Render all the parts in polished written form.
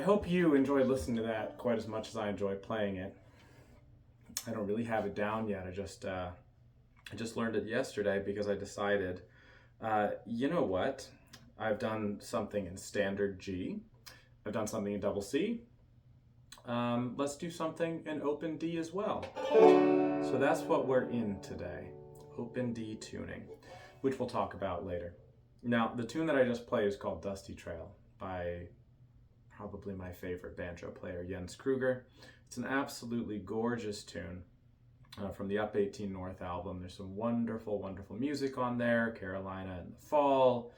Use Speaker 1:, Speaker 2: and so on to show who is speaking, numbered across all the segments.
Speaker 1: hope you enjoyed listening to that quite as much as I enjoyed playing it. I don't really have it down yet. I just learned it yesterday because I decided, you know what? I've done something in standard G. I've done something in double C. Let's do something in open D as well. So that's what we're in today, open D tuning, which we'll talk about later. Now, the tune that I just played is called Dusty Trail by probably my favorite banjo player, Jens Kruger. It's an absolutely gorgeous tune from the Up 18 North album. There's some wonderful, wonderful music on there, Carolina in the Fall,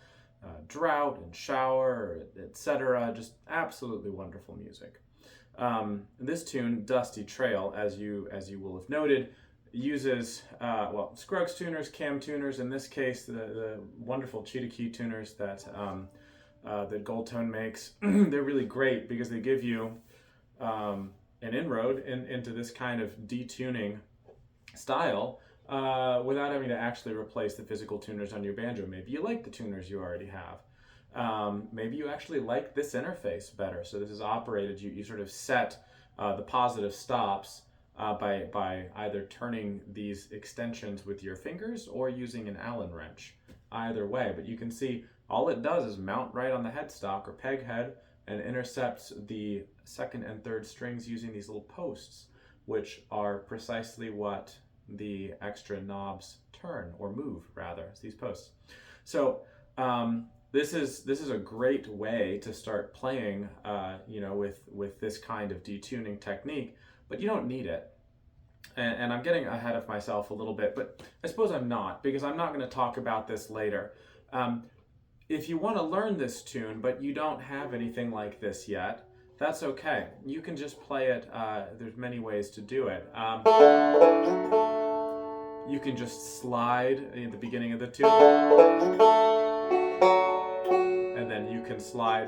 Speaker 1: Drought and Shower, etc. Just absolutely wonderful music. This tune, Dusty Trail, as you will have noted, uses Scruggs tuners, Cam tuners, in this case the wonderful Cheetah Key tuners that Goldtone makes. They're really great because they give you an inroad into this kind of detuning style without having to actually replace the physical tuners on your banjo. Maybe you like the tuners you already have. Maybe you actually like this interface better. So this is operated, you sort of set the positive stops by either turning these extensions with your fingers or using an Allen wrench. Either way, but you can see all it does is mount right on the headstock or peg head and intercepts the second and third strings using these little posts, which are precisely what the extra knobs turn or move, rather, these posts. So this is a great way to start playing, with this kind of detuning technique, but you don't need it. And I'm getting ahead of myself a little bit, but I suppose I'm not, because I'm not going to talk about this later. If you want to learn this tune, but you don't have anything like this yet, that's okay. You can just play it. There's many ways to do it. You can just slide in the beginning of the tune, and then you can slide.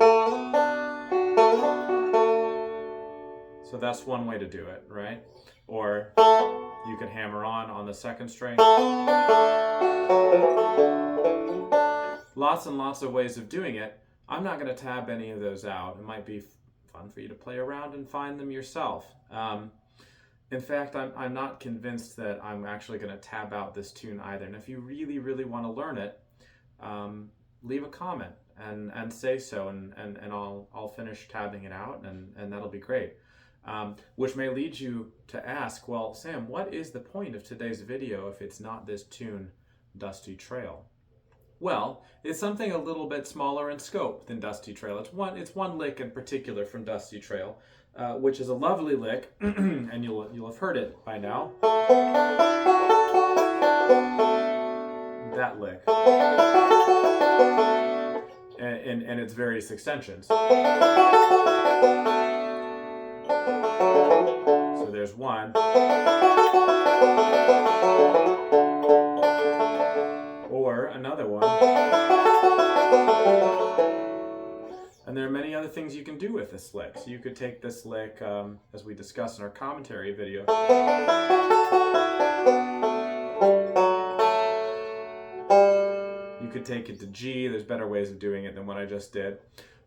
Speaker 1: So that's one way to do it, right? Or you could hammer on the second string. Lots and lots of ways of doing it. I'm not going to tab any of those out. It might be fun for you to play around and find them yourself. In fact, I'm not convinced that I'm actually going to tab out this tune either. And if you really, really want to learn it, leave a comment and say so, and I'll finish tabbing it out, and that'll be great. Which may lead you to ask, well, Sam, what is the point of today's video if it's not this tune, Dusty Trail? Well, it's something a little bit smaller in scope than Dusty Trail. It's one lick in particular from Dusty Trail, which is a lovely lick, and you'll have heard it by now. That lick, and its various extensions. So there's one. Or another one. And there are many other things you can do with this lick. So you could take this lick, as we discussed in our commentary video. You could take it to G. There's better ways of doing it than what I just did.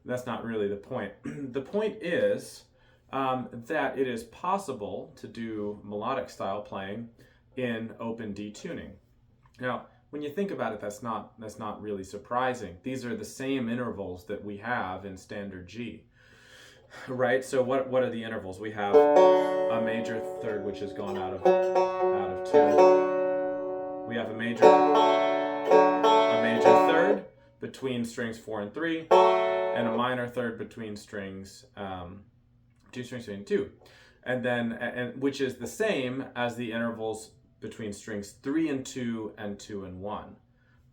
Speaker 1: That's not really the point. The point is that it is possible to do melodic style playing in open D tuning. Now, when you think about it, that's not really surprising. These are the same intervals that we have in standard G, right? So what are the intervals? We have a major third, which has gone out of tune. We have a major third between strings 4 and 3, and a minor third between strings 2 strings 3 and 2, and which is the same as the intervals between strings 3 and 2 and 2 and 1,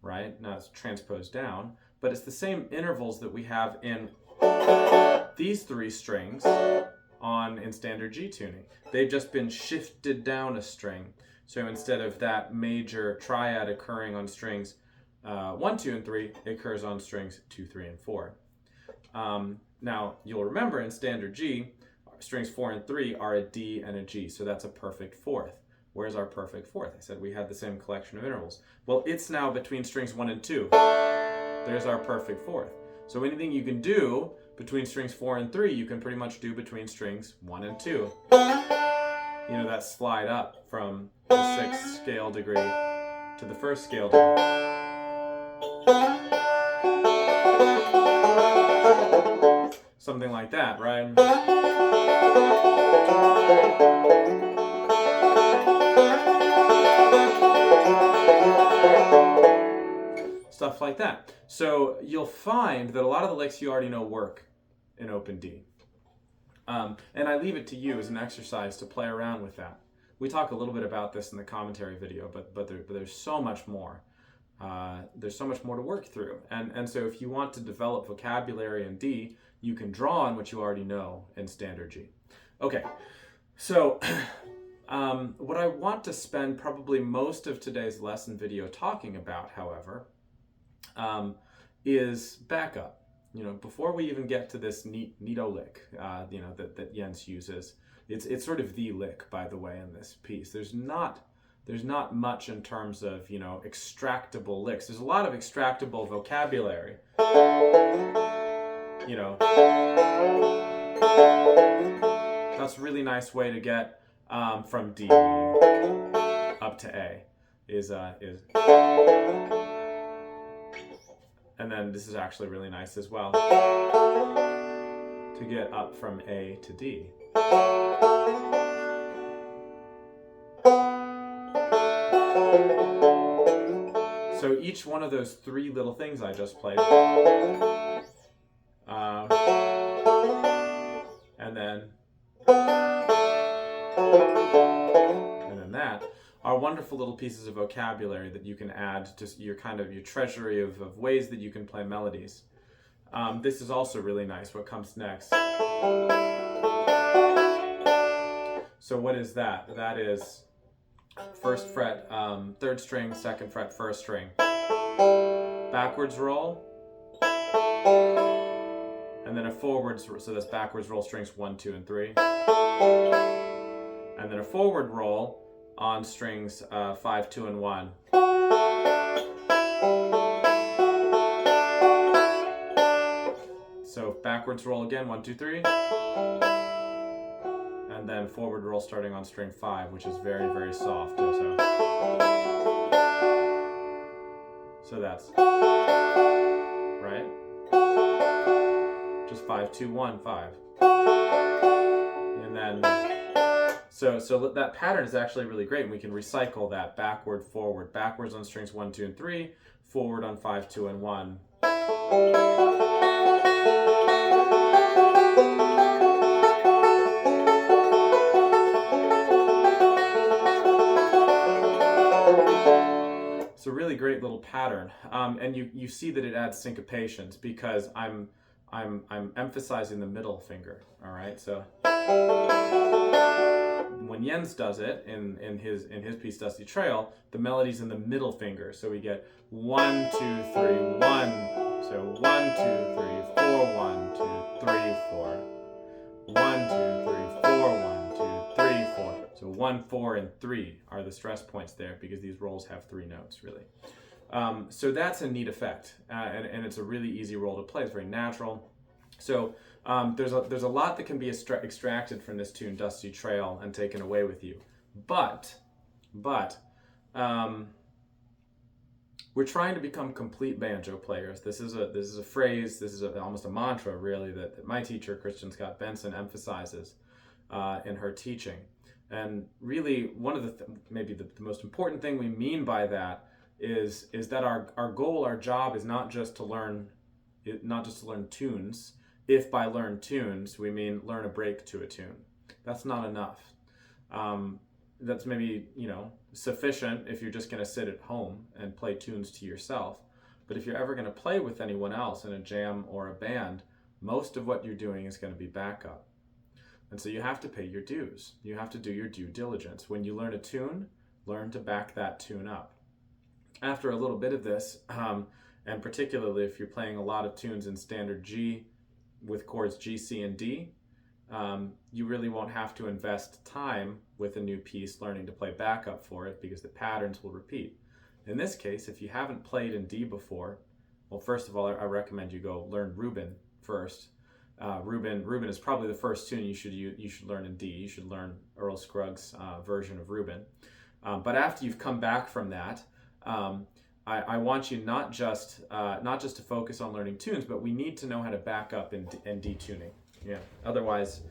Speaker 1: right? Now it's transposed down, but it's the same intervals that we have in these 3 strings in standard G tuning. They've just been shifted down a string. So instead of that major triad occurring on strings 1, 2, and 3, it occurs on strings 2, 3, and 4. Now you'll remember in standard G, strings 4 and 3 are a D and a G, so that's a perfect fourth. Where's our perfect fourth? I said we had the same collection of intervals. Well, it's now between strings 1 and 2. There's our perfect fourth. So anything you can do between strings 4 and 3, you can pretty much do between strings 1 and 2. You know, that slide up from the 6th scale degree to the 1st scale degree. Something like that, right? Stuff like that. So you'll find that a lot of the licks you already know work in open D. And I leave it to you as an exercise to play around with that. We talk a little bit about this in the commentary video, but there's so much more. There's so much more to work through. And so if you want to develop vocabulary in D, you can draw on what you already know in standard G. Okay, so what I want to spend probably most of today's lesson video talking about, however, is backup. You know, before we even get to this neato lick, you know, that Jens uses, it's sort of the lick, by the way, in this piece. There's not much in terms of, you know, extractable licks. There's a lot of extractable vocabulary. You know, that's a really nice way to get from D up to A. And then this is actually really nice as well, to get up from A to D. So each one of those 3 little things I just played, and then that, are wonderful little pieces of vocabulary that you can add to your your treasury of ways that you can play melodies. This is also really nice, what comes next. So what is that? That is 1st fret, 3rd string, 2nd fret, 1st string. Backwards roll. And then a forwards, so that's backwards roll strings 1, 2, and 3. And then a forward roll on strings 5, 2, and 1. So backwards roll again, 1, 2, 3. And then forward roll starting on string 5, which is very, very soft. So that's, right? Just 5, 2, 1, 5. And then, so that pattern is actually really great, and we can recycle that backward, forward, backwards on strings 1, 2, and 3, forward on 5, 2, and 1. It's a really great little pattern, and you see that it adds syncopations because I'm emphasizing the middle finger. All right, so when Jens does it in his piece Dusty Trail, the melody's in the middle finger, so we get 1, 2, 3, 1. So 1, 2, 3, 4, 1, 2, 3, 4. 1, 2, 3, 4, 1, 2, 3, 4. So 1, 4, and 3 are the stress points there because these rolls have 3 notes, really. So that's a neat effect, and it's a really easy roll to play. It's very natural. So there's a lot that can be extracted from this tune, Dusty Trail, and taken away with you. But we're trying to become complete banjo players. This is a phrase. This is almost a mantra, really, that my teacher, Christian Scott Benson, emphasizes in her teaching. And really, one of maybe the most important thing we mean by that is that our goal, our job, is not just to learn tunes. If by learn tunes we mean learn a break to a tune, that's not enough. That's maybe, sufficient if you're just going to sit at home and play tunes to yourself. But if you're ever going to play with anyone else in a jam or a band, most of what you're doing is going to be backup. And so you have to pay your dues. You have to do your due diligence. When you learn a tune, learn to back that tune up. After a little bit of this, and particularly if you're playing a lot of tunes in standard G with chords G, C, and D, you really won't have to invest time with a new piece learning to play backup for it because the patterns will repeat. In this case, if you haven't played in D before, well, first of all, I recommend you go learn Rubin first. Reuben is probably the first tune you should learn in D. You should learn Earl Scruggs' version of Reuben. But after you've come back from that, I want you not just to focus on learning tunes, but we need to know how to back up in D tuning. Yeah. Otherwise,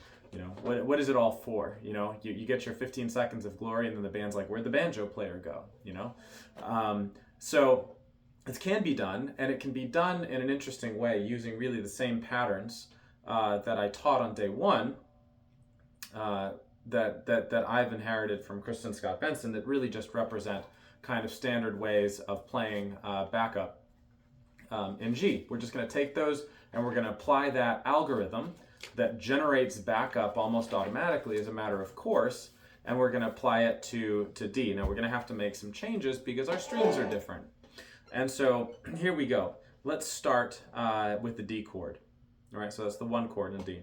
Speaker 1: what is it all for? You get your 15 seconds of glory, and then the band's like, where'd the banjo player go? So it can be done, and it can be done in an interesting way using really the same patterns that I taught on day one, that I've inherited from Kristen Scott Benson, that really just represent kind of standard ways of playing backup in G. We're just going to take those and we're going to apply that algorithm that generates backup almost automatically as a matter of course, and we're going to apply it to D. Now we're going to have to make some changes because our strings are different. And so here we go. Let's start with the D chord. All right, so that's the 1 chord in D.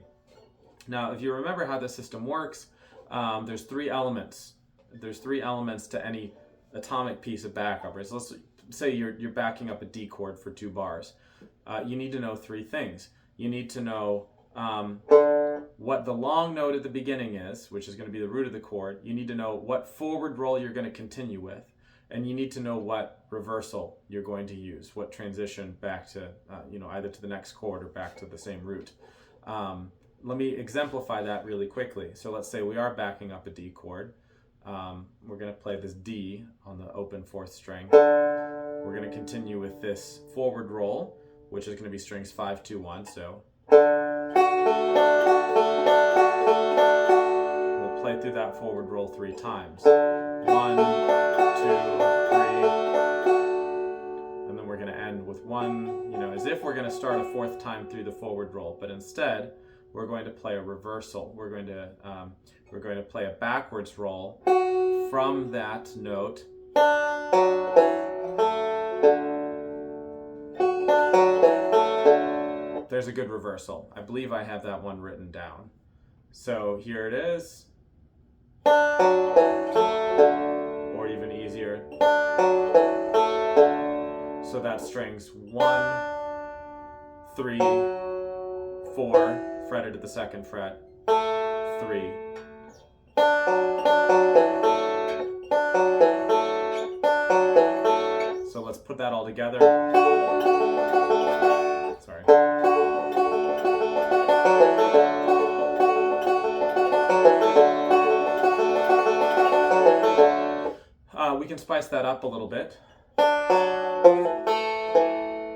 Speaker 1: Now, if you remember how the system works, there's 3 elements. There's 3 elements to any atomic piece of backup. Right? So let's say you're backing up a D chord for 2 bars. You need to know 3 things. You need to know what the long note at the beginning is, which is going to be the root of the chord. You need to know what forward roll you're going to continue with. And you need to know what reversal you're going to use, what transition back to, either to the next chord or back to the same root. Let me exemplify that really quickly. So let's say we are backing up a D chord. We're going to play this D on the open 4th string. We're going to continue with this forward roll, which is going to be strings 5, 2, 1. So we'll play through that forward roll 3 times. 1, 2, 3, and then we're going to end with 1, as if we're going to start a 4th time through the forward roll, but instead we're going to play a reversal. We're going to play a backwards roll from that note there's a good reversal. I believe I have that one written down. So here it is. Or even easier. So that's strings 1, 3, 4, fretted at the 2nd fret, 3. So let's put that all together. Sorry. We can spice that up a little bit.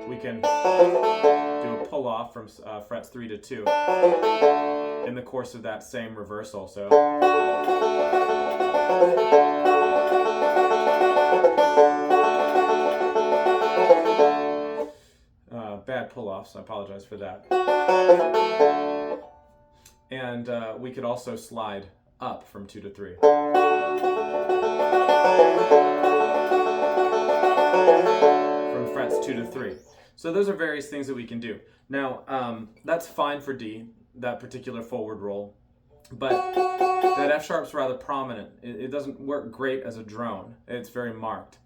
Speaker 1: We can do a pull off from frets 3 to 2 in the course of that same reversal. So bad pull offs, I apologize for that. And we could also slide up from 2 to 3. From frets 2 to 3. So those are various things that we can do. Now, that's fine for D, that particular forward roll, but that F sharp's rather prominent. It doesn't work great as a drone. It's very marked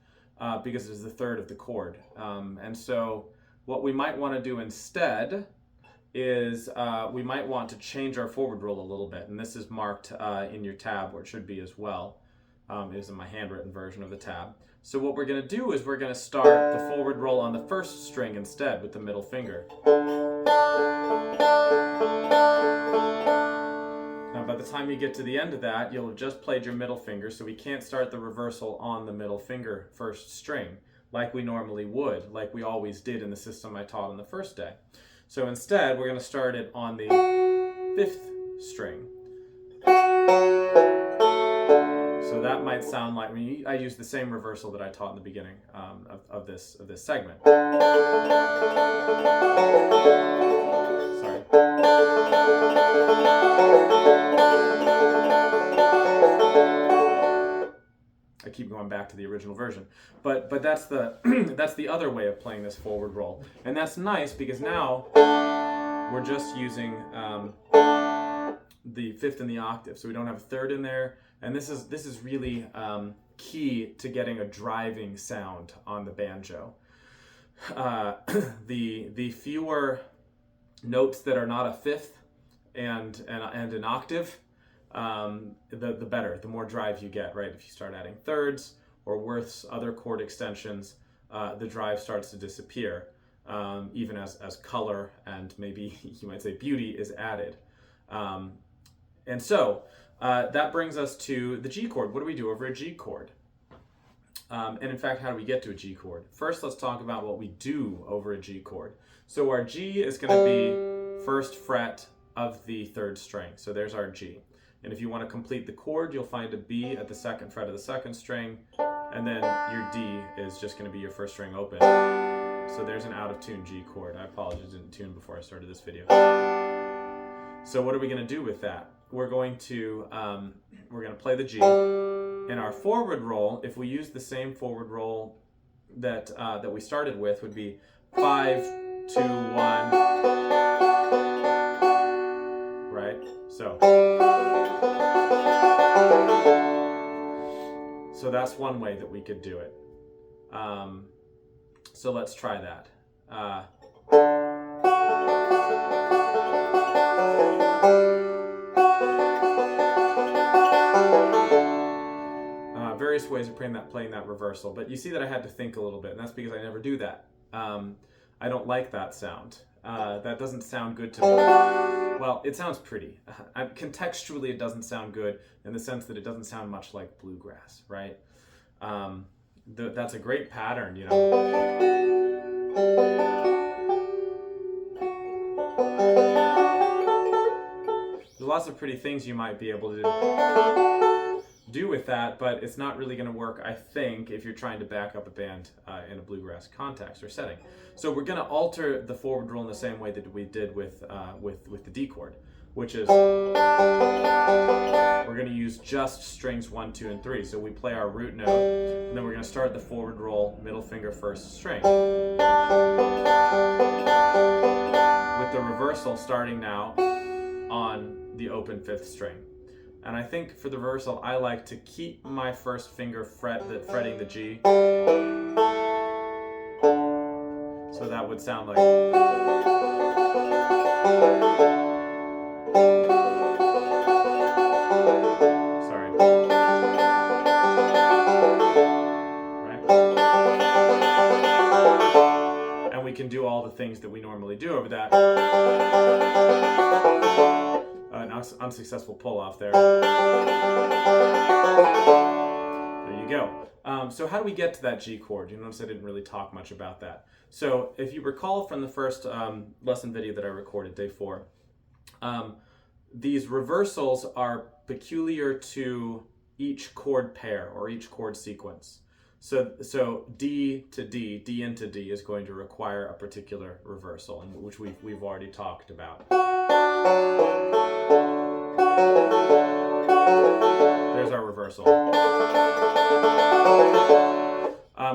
Speaker 1: because it is the 3rd of the chord. And so what we might want to do instead is we might want to change our forward roll a little bit. And this is marked in your tab, or it should be as well. It is in my handwritten version of the tab. So what we're going to do is we're going to start the forward roll on the 1st string instead with the middle finger. Now by the time you get to the end of that, you'll have just played your middle finger, so we can't start the reversal on the middle finger 1st string like we normally would, like we always did in the system I taught on the first day. So instead, we're going to start it on the 5th string. So that might sound like I use the same reversal that I taught in the beginning of this segment. Sorry. I keep going back to the original version, but that's the that's the other way of playing this forward roll, and that's nice because now we're just using the 5th and the octave, so we don't have a 3rd in there. And this is really key to getting a driving sound on the banjo. The fewer notes that are not a fifth and an octave, the better, the more drive you get, right? If you start adding thirds or worths, other chord extensions, the drive starts to disappear, even as color and maybe you might say beauty is added. And so that brings us to the G chord. What do we do over a G chord? And in fact, how do we get to a G chord? First, let's talk about what we do over a G chord. So our G is going to be first fret of the third string. So there's our G. And if you want to complete the chord, you'll find a B at the second fret of the second string, and then your D is just going to be your first string open. So there's an out of tune G chord. I apologize, I didn't tune before I started this video. So what are we going to do with that? We're going to play the G. In our forward roll, if we use the same forward roll that we started with, would be 5, 2, 1, right? So that's one way that we could do it. So let's try that. Various ways of playing that reversal, but you see that I had to think a little bit, and that's because I never do that. I don't like that sound. That doesn't sound good to me. Well, it sounds pretty. Contextually, it doesn't sound good in the sense that it doesn't sound much like bluegrass, right? That's a great pattern, you know. There's lots of pretty things you might be able to do with that, but it's not really going to work, I think, if you're trying to back up a band in a bluegrass context or setting. So we're going to alter the forward roll in the same way that we did with the D chord, which is we're going to use just strings 1, 2, and 3. So we play our root note, and then we're going to start the forward roll, middle finger first string, with the reversal starting now on the open 5th string. And I think for the reversal, I like to keep my first finger fretting the G. So that would sound like. Sorry. Right? And we can do all the things that we normally do over that. An unsuccessful pull off there. There you go. So how do we get to that G chord? You notice I didn't really talk much about that. So if you recall from the first lesson video that I recorded, day 4, these reversals are peculiar to each chord pair or each chord sequence. So D to D, D into D is going to require a particular reversal, which we've already talked about. There's our reversal.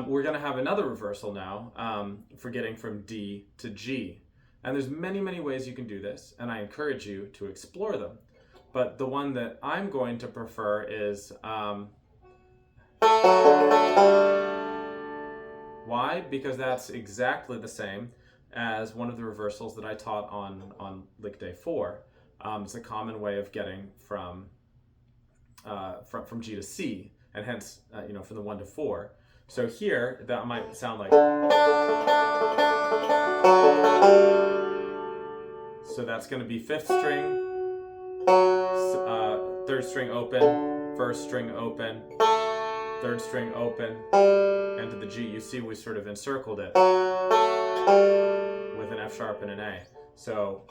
Speaker 1: We're going to have another reversal now for getting from D to G. And there's many, many ways you can do this, and I encourage you to explore them. But the one that I'm going to prefer is... why? Because that's exactly the same as one of the reversals that I taught on Lick Day 4. It's a common way of getting from G to C, and hence from the 1 to 4. So here that might sound like. So that's going to be 5th string, 3rd string open, 1st string open, 3rd string open, and to the G. You see we sort of encircled it with an F sharp and an A. So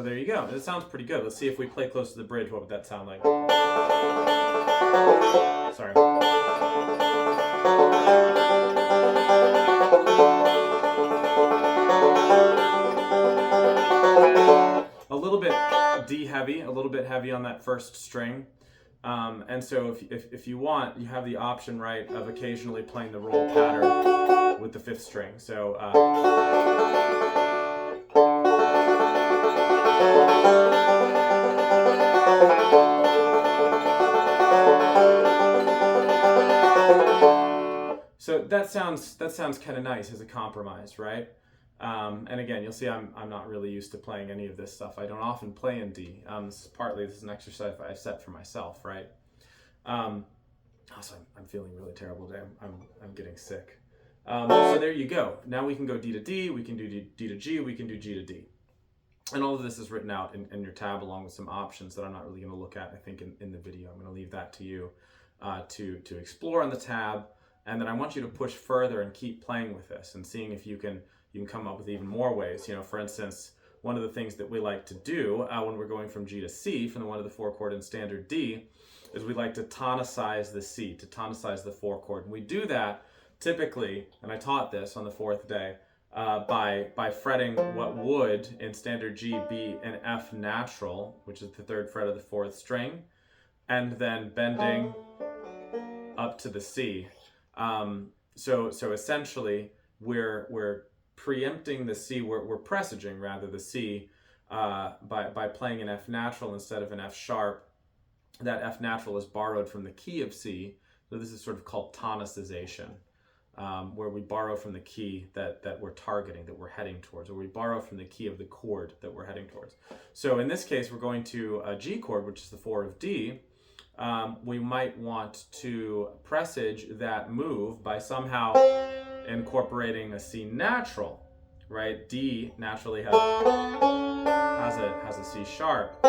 Speaker 1: there you go. It sounds pretty good. Let's see if we play close to the bridge. What would that sound like? Sorry. A little bit D heavy, a little bit heavy on that 1st string. And so if you want, you have the option, right, of occasionally playing the roll pattern with the 5th string. So sounds kind of nice as a compromise, right? And again, you'll see I'm not really used to playing any of this stuff. I don't often play in D. This is an exercise I've set for myself, right? Also, I'm feeling really terrible today. I'm getting sick. So there you go. Now we can go D to D. We can do D to G. We can do G to D. And all of this is written out in your tab along with some options that I'm not really going to look at, I think, in the video. I'm going to leave that to you to explore on the tab. And then I want you to push further and keep playing with this and seeing if you can come up with even more ways. You know, for instance, one of the things that we like to do when we're going from G to C, from one of the 4-chord in standard D, is we like to tonicize the C, to tonicize the 4-chord. And we do that typically, and I taught this on the 4th day, by fretting what would in standard G be an F natural, which is the 3rd fret of the 4th string, and then bending up to the C. So essentially we're preempting the C, we're presaging rather the C by playing an F natural instead of an F sharp. That F natural is borrowed from the key of C, so this is sort of called tonicization. Where we borrow from the key that we're targeting, that we're heading towards, or we borrow from the key of the chord that we're heading towards. So in this case, we're going to a G chord, which is the 4 of D. We might want to presage that move by somehow incorporating a C natural, right? D naturally has a C sharp.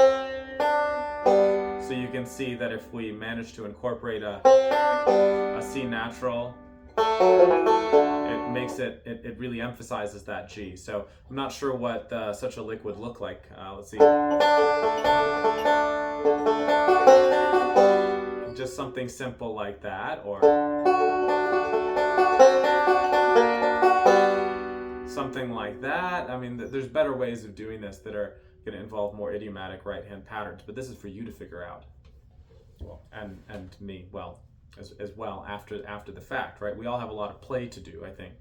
Speaker 1: So you can see that if we manage to incorporate a C natural, it makes it really emphasizes that G. So I'm not sure what such a lick would look like. Let's see. Just something simple like that, or something like that. I mean, there's better ways of doing this that are going to involve more idiomatic right-hand patterns, but this is for you to figure out. Well, and me, well, as well after the fact, right? We all have a lot of play to do, I think,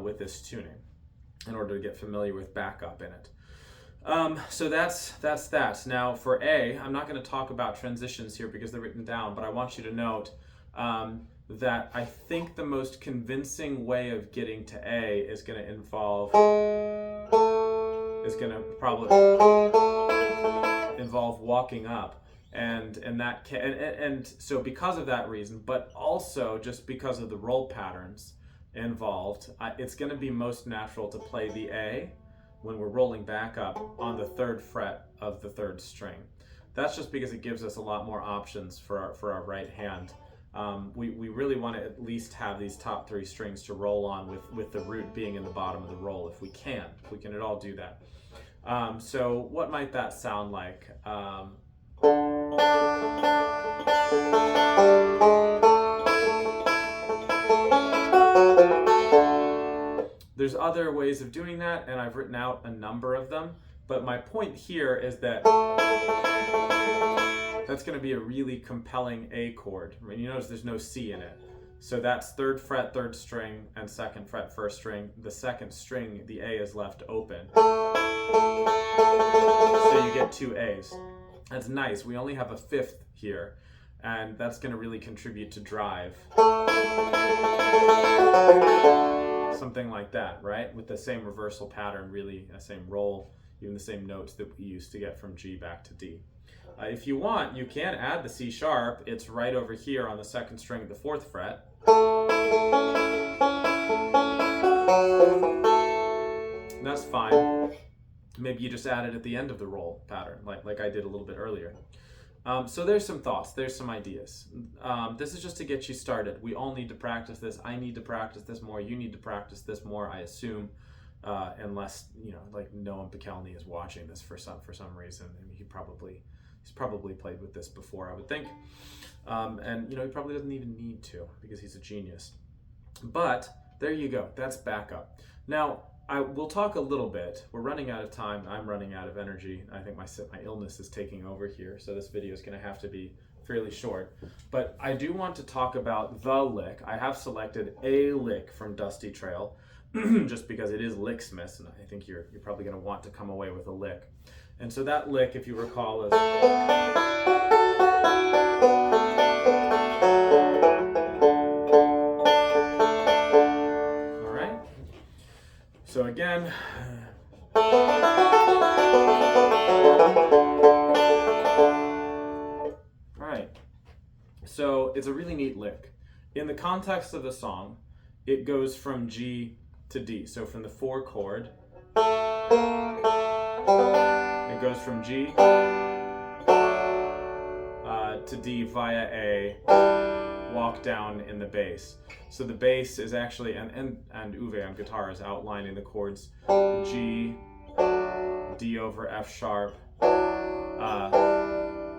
Speaker 1: with this tuning in order to get familiar with backup in it. So that's that. Now for A, I'm not going to talk about transitions here because they're written down, but I want you to note that I think the most convincing way of getting to A is going to probably involve walking up. And so because of that reason, but also just because of the roll patterns involved, it's going to be most natural to play the A when we're rolling back up on the 3rd fret of the 3rd string. That's just because it gives us a lot more options for our right hand. We really want to at least have these top 3 strings to roll on with the root being in the bottom of the roll if we can at all do that. So what might that sound like? There's other ways of doing that, and I've written out a number of them, but my point here is that that's going to be a really compelling A chord. I mean, you notice there's no C in it. So that's 3rd fret, 3rd string, and 2nd fret, 1st string. The 2nd string, the A is left open. So you get 2 A's. That's nice. We only have a 5th here, and that's going to really contribute to drive. Something like that, right? With the same reversal pattern, really, the same roll, even the same notes that we used to get from G back to D. If you want, you can add the C sharp. It's right over here on the 2nd string of the 4th fret. That's fine. Maybe you just add it at the end of the roll pattern, like I did a little bit earlier. So there's some thoughts, there's some ideas. This is just to get you started. We all need to practice this. I need to practice this more. You need to practice this more, I assume, unless, like Noam Pekelny is watching this for some reason. I mean, he's probably played with this before, I would think. And he probably doesn't even need to because he's a genius. But there you go. That's backup. Now, we'll talk a little bit. We're running out of time. I'm running out of energy. I think my illness is taking over here, so this video is going to have to be fairly short. But I do want to talk about the lick. I have selected a lick from Dusty Trail, just because it is Licksmas, and I think you're probably going to want to come away with a lick. And so that lick, if you recall, is... again. Alright, so it's a really neat lick. In the context of the song, it goes from G to D. So from the 4 chord, it goes from G to D via a walk down in the bass. So the bass is actually, and Uwe on guitar is outlining the chords G, D over F sharp,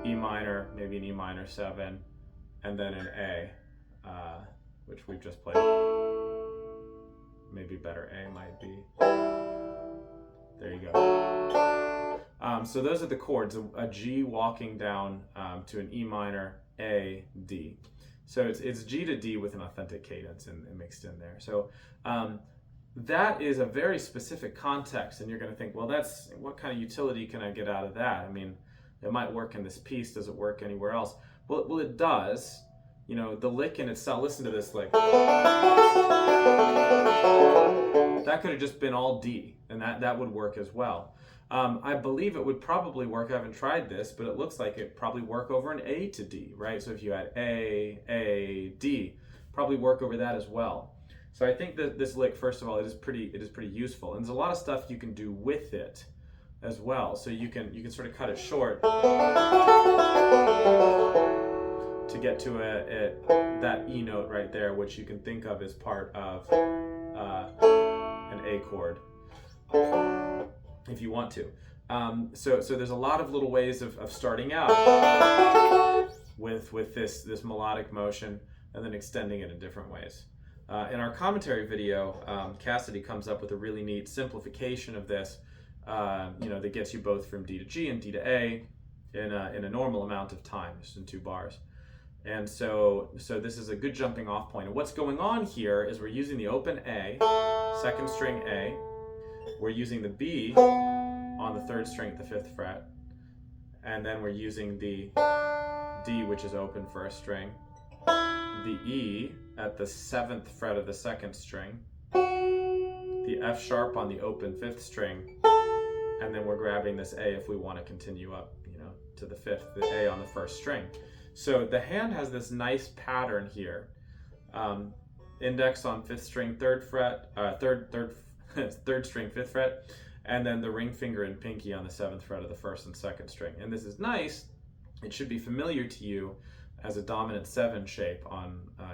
Speaker 1: E minor, maybe an E minor 7, and then an A, which we've just played. Maybe better A might be. There you go. So those are the chords, a G walking down to an E minor, A, D. So it's G to D with an authentic cadence and mixed in there. So that is a very specific context, and you're going to think, well, that's what kind of utility can I get out of that? I mean, it might work in this piece. Does it work anywhere else? Well, it does. You know, the lick in itself. Listen to this lick. That could have just been all D, and that would work as well. I believe it would probably work. I haven't tried this, but it looks like it probably work over an A to D, right? So if you had A, D, probably work over that as well. So I think that this lick, first of all, it is pretty useful, and there's a lot of stuff you can do with it as well. So you can sort of cut it short to get to that E note right there, which you can think of as part of an A chord, if you want to. So there's a lot of little ways of starting out with this melodic motion and then extending it in different ways. In our commentary video, Cassidy comes up with a really neat simplification of this, that gets you both from D to G and D to A in a normal amount of time, just in 2 bars. And so this is a good jumping off point. And what's going on here is we're using the open A, 2nd string A. We're using the B on the 3rd string at the 5th fret. And then we're using the D, which is open 1st string, the E at the 7th fret of the 2nd string, the F sharp on the open 5th string, and then we're grabbing this A if we want to continue up, to the 5th, the A on the 1st string. So the hand has this nice pattern here. Index on 5th string, 3rd fret, 3rd string, 5th fret, and then the ring finger and pinky on the 7th fret of the 1st and 2nd string. And this is nice. It should be familiar to you as a dominant 7 shape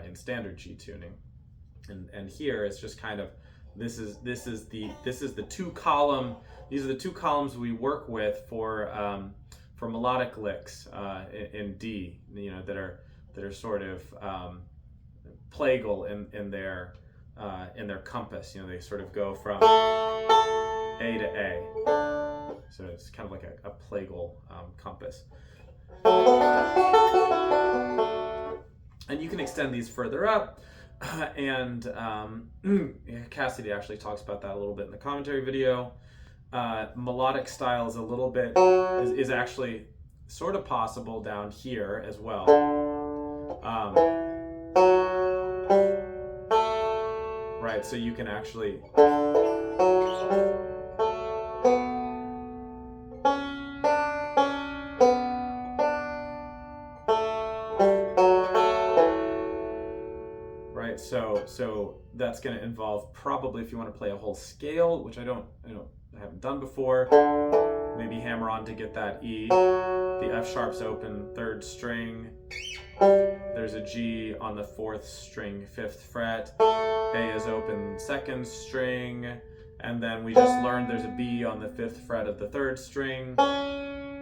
Speaker 1: in standard G tuning. And here it's just kind of this is the 2 column. These are the 2 columns we work with for melodic licks in D, that are sort of plagal in their compass. They sort of go from A to A. So it's kind of like a plagal compass. And you can extend these further up, and Cassidy actually talks about that a little bit in the commentary video. Melodic style is a little bit, is actually sort of possible down here as well. Right, so you can actually so that's going to involve, probably, if you want to play a whole scale, which I haven't done before, maybe hammer on to get that E. The F sharp's open 3rd string. There's a G on the 4th string, 5th fret. A is open 2nd string, and then we just learned there's a B on the 5th fret of the 3rd string.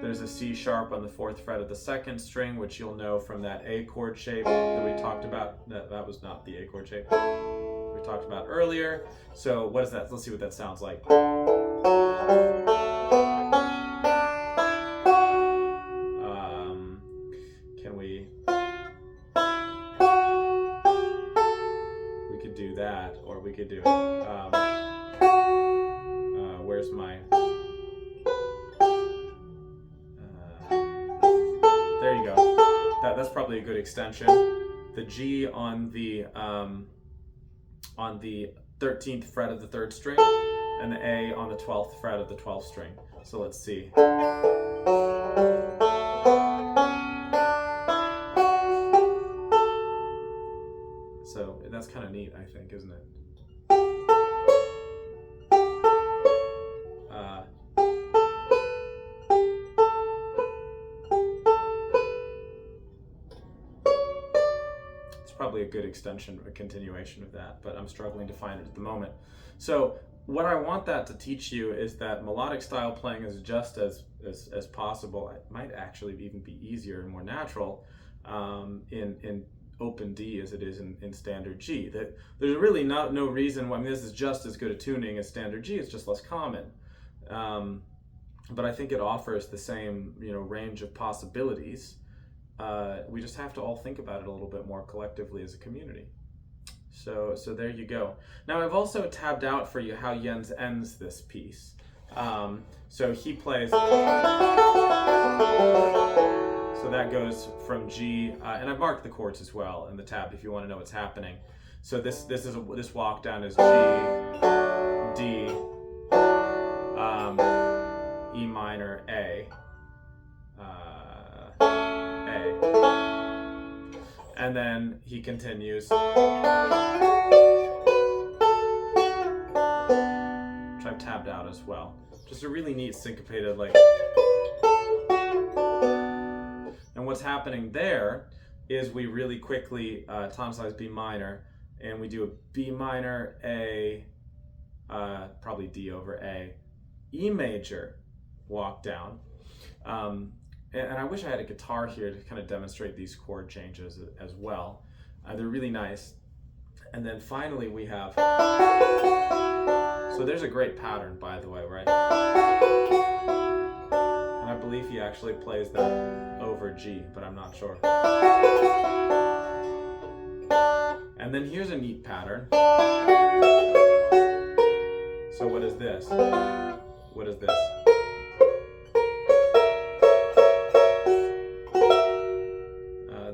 Speaker 1: There's a C sharp on the 4th fret of the 2nd string, which you'll know from that A chord shape that we talked about. That was not the A chord shape we talked about earlier. So what is that? Let's see what that sounds like. Can we could do that, or we could do where's my there you go. That's probably a good extension. The G on the 13th fret of the 3rd string, and the A on the 12th fret of the 12th string. So let's see. So that's kind of neat, I think, isn't it? It's probably a good extension, a continuation of that, but I'm struggling to find it at the moment. So what I want that to teach you is that melodic style playing is just as possible. It might actually even be easier and more natural in open D as it is in standard G. That there's really no reason why. I mean, this is just as good a tuning as standard G. It's just less common, but I think it offers the same range of possibilities. We just have to all think about it a little bit more collectively as a community. So there you go. Now I've also tabbed out for you how Jens ends this piece. So he plays. So that goes from G, and I've marked the chords as well in the tab if you want to know what's happening. So this walk down is G, D, E minor, A, and then he continues, which I've tabbed out as well. Just a really neat syncopated And what's happening there is we really quickly tonicize B minor, and we do a B minor, A, probably D over A, E major walk down. And I wish I had a guitar here to kind of demonstrate these chord changes as well. They're really nice. And then finally we have, so there's a great pattern, by the way, right? And I believe he actually plays that over G, but I'm not sure. And then here's a neat pattern. So what is this? What is this?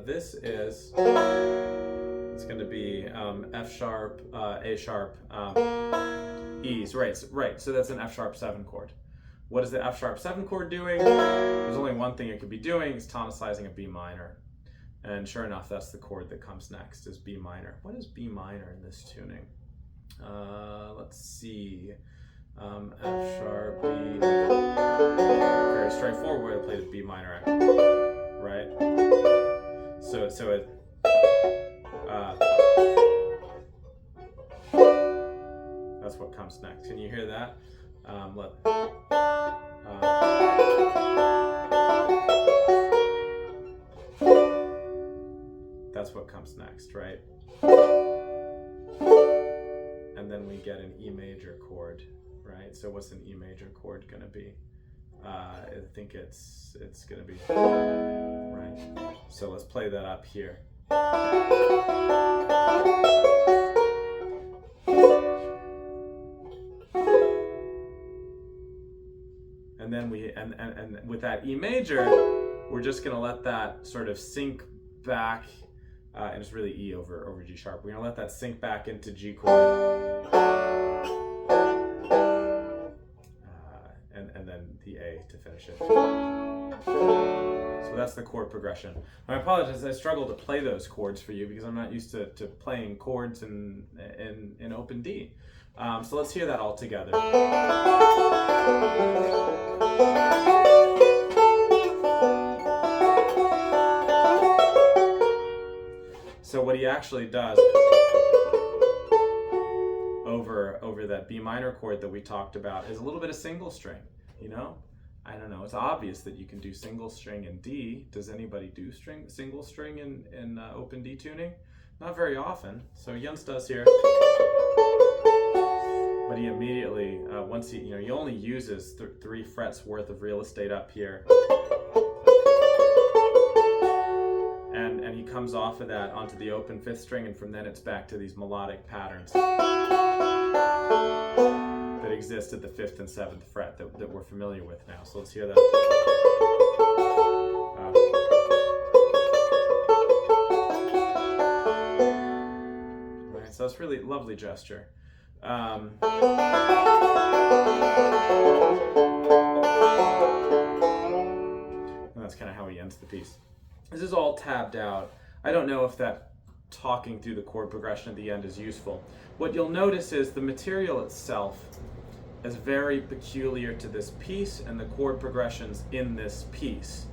Speaker 1: This is, it's going to be F sharp, A sharp, E's, right, so that's an F sharp 7 chord. What is the F sharp 7 chord doing? There's only one thing it could be doing, is tonicizing a B minor. And sure enough, that's the chord that comes next, is B minor. What is B minor in this tuning? Let's see, F sharp, B, very straightforward way to play the B minor, right? So it, that's what comes next. Can you hear that? That's what comes next, right? And then we get an E major chord, right? So what's an E major chord going to be? I think it's going to be, right? So let's play that up here. And then and with that E major, we're just going to let that sort of sink back, and it's really E over G sharp. We're going to let that sink back into G chord. And then the A to finish it. So that's the chord progression. I apologize, I struggle to play those chords for you because I'm not used to playing chords in open D. So let's hear that all together. So what he actually does over that B minor chord that we talked about is a little bit of single string, I don't know, it's obvious that you can do single string in D. Does anybody do single string in open D tuning? Not very often. So Jens does here. But he immediately, once he only uses 3 frets worth of real estate up here. And he comes off of that onto the open 5th string, and from then it's back to these melodic patterns that exist at the 5th and 7th fret that we're familiar with now. So let's hear that. Right, so it's really lovely gesture. And that's kind of how he ends the piece. This is all tabbed out. I don't know if that talking through the chord progression at the end is useful. What you'll notice is the material itself is very peculiar to this piece and the chord progressions in this piece.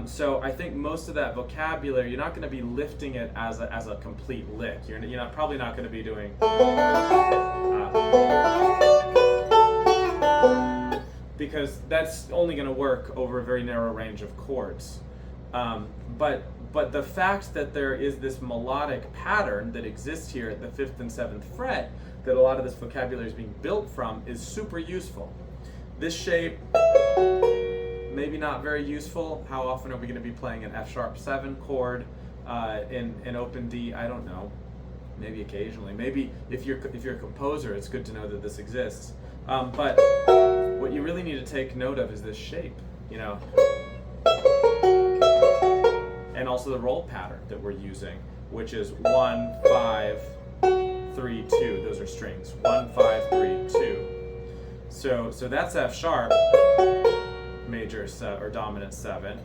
Speaker 1: So I think most of that vocabulary, you're not going to be lifting it as a complete lick. You're probably not going to be doing because that's only going to work over a very narrow range of chords. But the fact that there is this melodic pattern that exists here at the 5th and 7th fret that a lot of this vocabulary is being built from is super useful. This shape, maybe not very useful. How often are we going to be playing an F-sharp 7 chord in open D? I don't know. Maybe occasionally. Maybe if you're a composer, it's good to know that this exists. But what you really need to take note of is this shape, and also the roll pattern that we're using, which is 1, 5, 3, 2. Those are strings. 1, 5, 3, 2. So that's F sharp, major or dominant 7.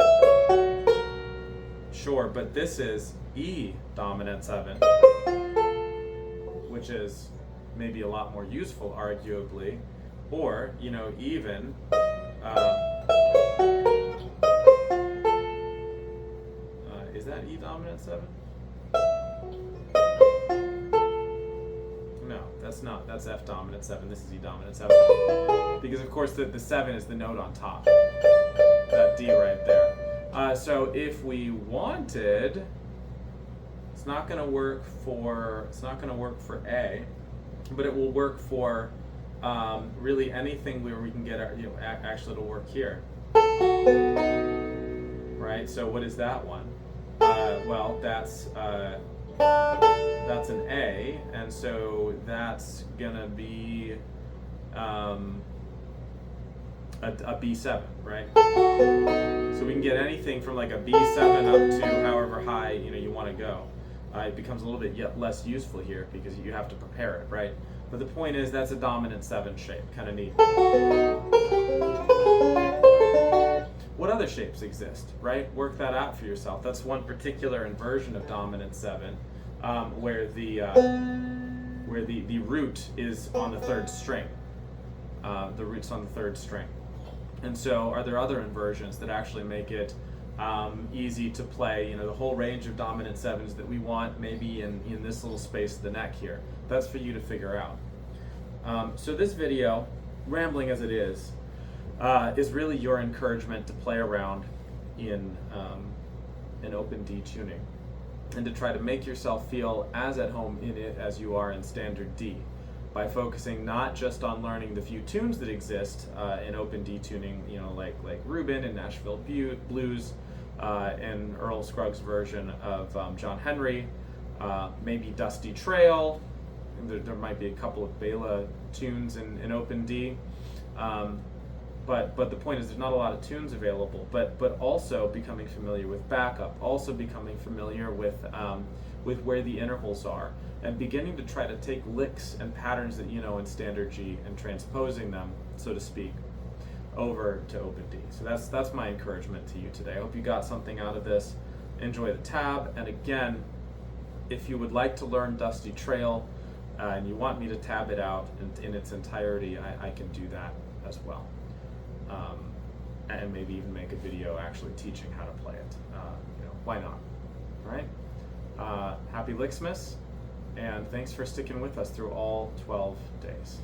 Speaker 1: Sure, but this is E dominant 7, which is maybe a lot more useful, arguably, or even. Is that E dominant 7? No, that's not. That's F dominant 7. This is E dominant 7. Because of course the 7 is the note on top. That D right there. So if we wanted, it's not going to work for A, but it will work for really anything where we can get our, actually it'll work here. Right? So what is that one? Well, that's an A, and so that's gonna be a B7, right? So we can get anything from like a B7 up to however high you want to go. It becomes a little bit less useful here because you have to prepare it, right? But the point is that's a dominant 7 shape, kind of neat. What other shapes exist, right? Work that out for yourself. That's one particular inversion of dominant 7, where the root is on the 3rd string. The root's on the 3rd string. And so are there other inversions that actually make it easy to play, the whole range of dominant 7s that we want maybe in this little space of the neck here? That's for you to figure out. So this video, rambling as it is really your encouragement to play around in open D tuning and to try to make yourself feel as at home in it as you are in standard D by focusing not just on learning the few tunes that exist in open D tuning, like Rubin and Nashville Blues and Earl Scruggs' version of John Henry, maybe Dusty Trail. There might be a couple of Bela tunes in open D. But the point is there's not a lot of tunes available, but also becoming familiar with backup, also becoming familiar with where the intervals are, and beginning to try to take licks and patterns that in standard G and transposing them, so to speak, over to open D. So that's my encouragement to you today. I hope you got something out of this. Enjoy the tab, and again, if you would like to learn Dusty Trail and you want me to tab it out in its entirety, I can do that as well. And maybe even make a video actually teaching how to play it. Why not? All right? Happy Licksmas, and thanks for sticking with us through all 12 days.